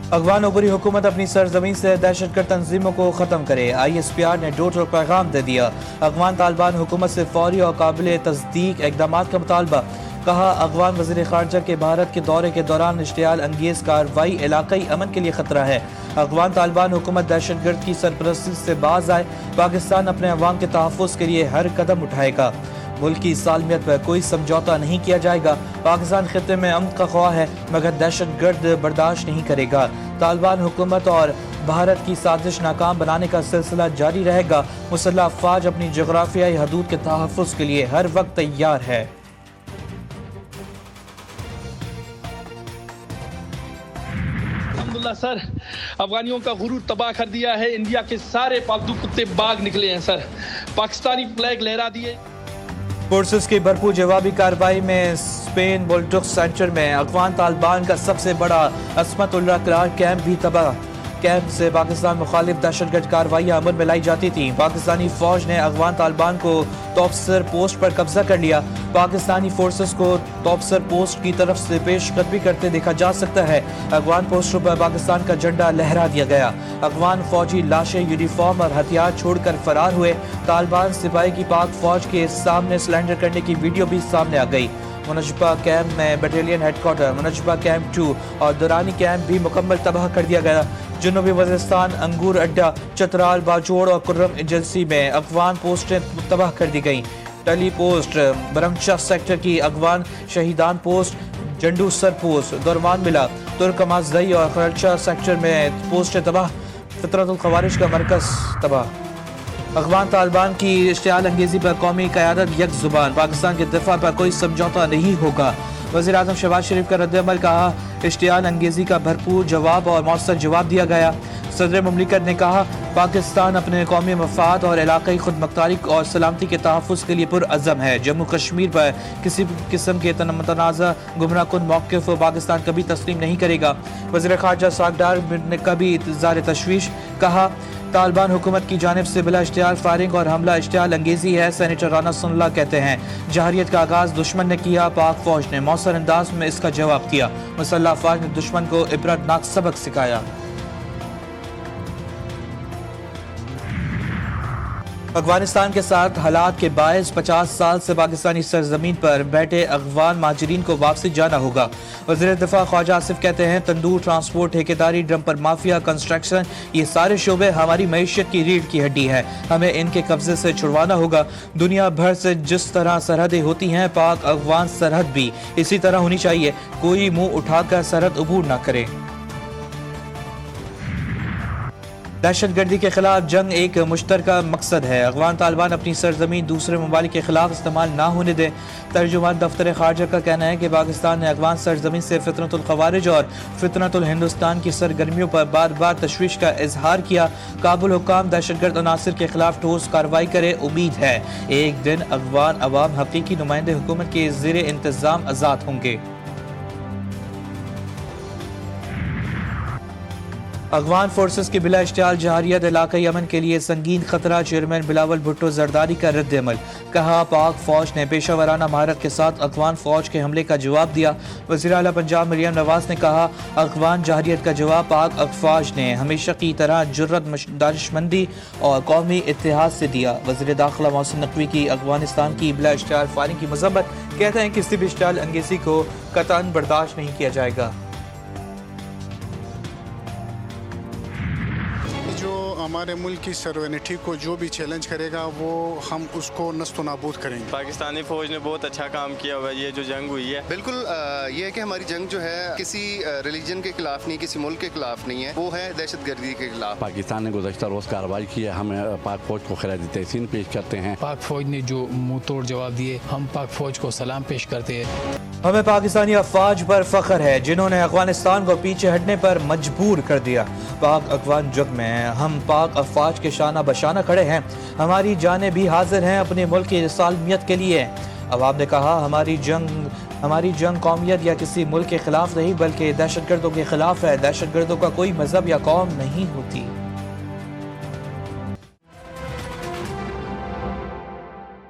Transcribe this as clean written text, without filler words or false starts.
अफगान ऊपरी हुकूमत अपनी सरजमीन से दहशतगर्द तंजीमों को ख़त्म करे। ISPR ने डोर पैगाम दे दिया। अफगान तालिबान हुकूमत से फौरी और काबिल तस्दीक इक़दाम का मुतालबा। कहा, अफगान वज़ीर ख़ारजा के भारत के दौरे के दौरान इश्तियाल अंगेज़ कार्रवाई इलाक़ाई अमन के लिए ख़तरा है। अफगान तालिबान हुकूमत दहशतगर्द की सरपरस्ती से बाज आए। पाकिस्तान अपने अवाम के तहफ़्फ़ुज़ के लिए हर कदम उठाएगा। मुल्क की सालमियत पर कोई समझौता नहीं किया जाएगा। पाकिस्तान खित्ते में अमन का ख्वाह है मगर दहशतगर्द बर्दाश्त नहीं करेगा। तालिबान हुकूमत और भारत की साजिश नाकाम बनाने का सिलसिला जारी रहेगा। मुसल्लह अफ़वाज अपनी जोग्राफियाई हदूद के तहफ़्फ़ुज़ के लिए हर वक्त तैयार है। अल्हम्दुलिल्लाह सर, अफगानियों का गुरूर तबाह कर दिया है। इंडिया के सारे पालतू कुत्ते बाग निकले हैं सर। पाकिस्तानी फ्लैग लहरा दिए। फोर्सेस की भरपूर जवाबी कार्रवाई में स्पेन बुलडॉग सेंटर में अफगान तालिबान का सबसे बड़ा असमत उल्लाह क्लार कैंप भी तबाह। कैंप से पाकिस्तान मुखालिफ दहशतगर्द कार्रवाइयाँ अमल में लाई जाती थीं। पाकिस्तानी फौज ने अफगान तालिबान को तोपसर पोस्ट पर कब्जा कर लिया। पाकिस्तानी फोर्सेस को तोपसर पोस्ट की तरफ से पेशकदमी करते देखा जा सकता है। अफगान पोस्टों पर पाकिस्तान का झंडा लहरा दिया गया। अफगान फौजी लाशें, यूनिफॉर्म और हथियार छोड़कर फरार हुए। तालिबान सिपाही की पाक फौज के सामने सरेंडर करने की वीडियो भी सामने आ गई। मुनजबा कैंप में बटालियन हेडक्वार्टर, मुनजबा कैंप 2 और दुरानी कैंप भी मुकम्मल तबाह कर दिया गया। जनूबी वज़ीरिस्तान, अंगूर अड्डा, चतराल, बाजोड़ और कुर्रम एजेंसी में अफगान पोस्टें तबाह कर दी गईं। टली पोस्ट, बरमशाह सेक्टर की Afghan Shahidan post, Zandu sir post, दरमान मिला, तुर्कमाजदई और खरलशा सेक्टर में पोस्टें तबाह। फितरतुल खवारिज का मरकज़ तबाह। अफगान तालिबान की इश्तियाल अंगेज़ी पर कौमी क़यादत यक ज़ुबान। पाकिस्तान के दिफा पर कोई समझौता नहीं होगा। वज़ीर आज़म शहबाज शरीफ का रद्द-ए-अमल। कहा, इश्तियाल अंगेज़ी का भरपूर जवाब और मौसर जवाब दिया गया। सदर मुमलिकत ने कहा, पाकिस्तान अपने कौमी मफाद और इलाक़ाई खुदमुख्तारी और सलामती के तहफ़्फ़ुज़ के लिए पुरअज़म है। जम्मू कश्मीर पर किसी किस्म के तनाज़ा गुमराहकुन मौक़िफ़ पाकिस्तान कभी तस्लीम नहीं करेगा। वज़ीर ख़ारजा सागडार ने कभी इज़हार तशवीश। कहा, तालिबान हुकूमत की जानिब से बिला इश्तियाल फायरिंग और हमला इश्तियाल अंगेज़ी है। सेनेटर राना सुनला कहते हैं, जहरियत का आगाज़ दुश्मन ने किया, पाक फौज ने मौसर अंदाज में इसका जवाब दिया। मुसल्लह अफ़वाज ने दुश्मन को इबरतनाक सबक सिखाया। अफगानिस्तान के साथ हालात के बायस 50 साल से पाकिस्तानी सरजमीन पर बैठे अफगान महाजरीन को वापसी जाना होगा। वज़ीर दिफा ख्वाजा आसिफ कहते हैं, तंदूर, ट्रांसपोर्ट, ठेकेदारी, डंपर माफिया, कंस्ट्रक्शन, ये सारे शोबे हमारी मईशत की रीढ़ की हड्डी है। हमें इनके कब्जे से छुड़वाना होगा। दुनिया भर से जिस तरह सरहदें होती हैं, पाक अफगान सरहद भी इसी तरह होनी चाहिए। कोई मुंह उठाकर सरहद अबूर न करे। दहशत गर्दी के खिलाफ जंग एक मुश्तरका मकसद है। अफगान तालिबान अपनी सरजमीन दूसरे ममालिक के खिलाफ इस्तेमाल ना होने दें। तर्जुमान दफ्तर खारजा का कहना है कि पाकिस्तान ने अफगान सरजमीन से फितरतुल खवारिज और फितरतुल हिंदुस्तान की सरगर्मियों पर बार बार तशवीश का इजहार किया। काबुल हुक्काम दहशतगर्द अनासिर के खिलाफ ठोस कार्रवाई करे। उम्मीद है एक दिन अफगान अवाम हकीकी नुमाइंदे हुकूमत के ज़ेरे इंतज़ाम आज़ाद होंगे। अफगान फोर्सेस की बिला इश्तियाल जहारियत इलाकाई अमन के लिए संगीन खतरा। चेयरमैन बिलावल भुट्टो जरदारी का रद्द-ए-अमल। कहा, पाक फौज ने पेशावराना महारत के साथ अफगान फौज के हमले का जवाब दिया। वज़ीर आला पंजाब मरियम नवाज ने कहा, अफगान जहारियत का जवाब पाक अफवाज ने हमेशा की तरह जुर्रत, दानिशमंदी और कौमी इत्तेहाद से दिया। वज़ीर दाखिला मोहसिन नकवी की अफगानिस्तान की बिला इश्तियाल फायरिंग की मज़म्मत। कहते हैं, किसी भी इश्तियाल अंगेज़ी को कतई बर्दाश्त नहीं किया जाएगा। हमारे मुल्क की सर्वेनिटी को जो भी चैलेंज करेगा वो हम उसको नस्तो नाबूद करेंगे। पाकिस्तानी फौज ने बहुत अच्छा काम किया हुआ है। ये जो जंग हुई है, बिल्कुल ये है कि हमारी जंग जो है किसी रिलीजन के खिलाफ नहीं, किसी मुल्क के खिलाफ नहीं है, वो है दहशत गर्दी के खिलाफ। पाकिस्तान ने गुज़श्ता रोज कार्रवाई की है। हम पाक फौज को खिराज तहसीन पेश करते हैं। पाक फौज ने जो मुंह तोड़ जवाब दिए, हम पाक फौज को सलाम पेश करते हैं। हमें पाकिस्तानी अफवाज पर फख्र है जिन्होंने अफगानिस्तान को पीछे हटने पर मजबूर कर दिया। पाक अफगान जंग में हम पाक अफवाज के शाना बशाना खड़े हैं। हमारी जानें भी हाजिर हैं अपने मुल्क की सालमियत के लिए। अवाम ने कहा, हमारी जंग कौमियत या किसी मुल्क के खिलाफ नहीं बल्कि दहशतगर्दों के खिलाफ है। दहशतगर्दों का कोई मजहब या कौम नहीं होती।